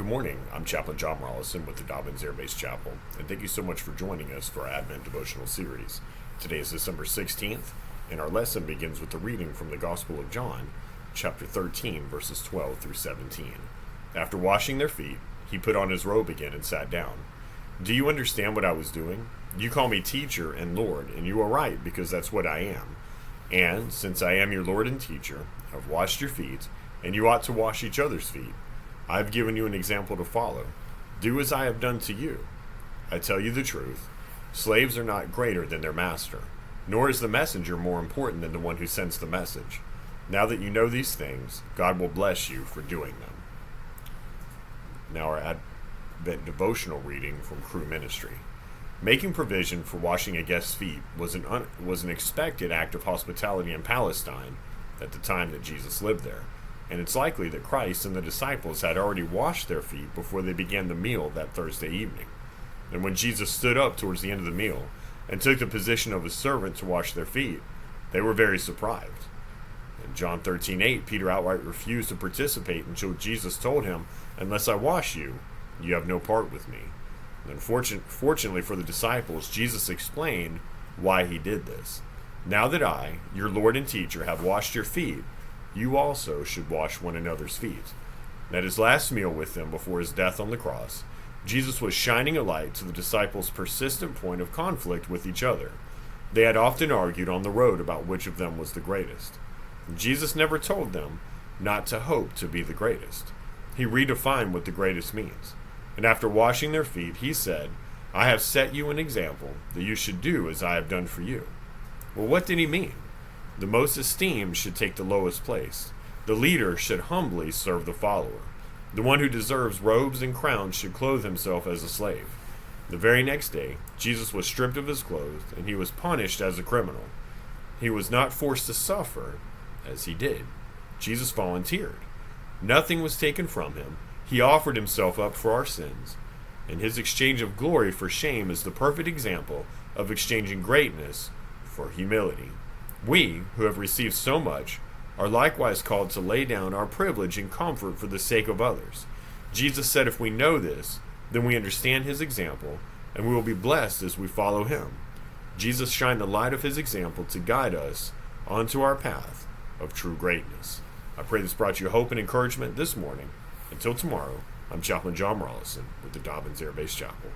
Good morning. I'm Chaplain John Rollison with the Dobbins Air Base Chapel, and thank you so much for joining us for our Advent devotional series. Today is December 16th, and our lesson begins with the reading from the Gospel of John, chapter 13, verses 12 through 17. After washing their feet, he put on his robe again and sat down. Do you understand what I was doing? You call me teacher and Lord, and you are right, because that's what I am. And since I am your Lord and teacher, I've washed your feet, and you ought to wash each other's feet. I've given you an example to follow. Do as I have done to you. I tell you the truth. Slaves are not greater than their master, nor is the messenger more important than the one who sends the message. Now that you know these things, God will bless you for doing them. Now our Advent devotional reading from Cru Ministry. Making provision for washing a guest's feet was an expected act of hospitality in Palestine at the time that Jesus lived there. And it's likely that Christ and the disciples had already washed their feet before they began the meal that Thursday evening. And when Jesus stood up towards the end of the meal and took the position of a servant to wash their feet, they were very surprised. In John 13:8, Peter outright refused to participate until Jesus told him, "Unless I wash you, you have no part with me." And fortunately for the disciples, Jesus explained why he did this. Now that I, your Lord and teacher, have washed your feet, you also should wash one another's feet. And at his last meal with them before his death on the cross, Jesus was shining a light to the disciples' persistent point of conflict with each other. They had often argued on the road about which of them was the greatest. Jesus never told them not to hope to be the greatest. He redefined what the greatest means. And after washing their feet, he said, "I have set you an example that you should do as I have done for you." Well, what did he mean? The most esteemed should take the lowest place. The leader should humbly serve the follower. The one who deserves robes and crowns should clothe himself as a slave. The very next day, Jesus was stripped of his clothes, and he was punished as a criminal. He was not forced to suffer, as he did. Jesus volunteered. Nothing was taken from him. He offered himself up for our sins. And his exchange of glory for shame is the perfect example of exchanging greatness for humility. We, who have received so much, are likewise called to lay down our privilege and comfort for the sake of others. Jesus said if we know this, then we understand his example, and we will be blessed as we follow him. Jesus shined the light of his example to guide us onto our path of true greatness. I pray this brought you hope and encouragement this morning. Until tomorrow, I'm Chaplain John Rollison with the Dobbins Air Base Chapel.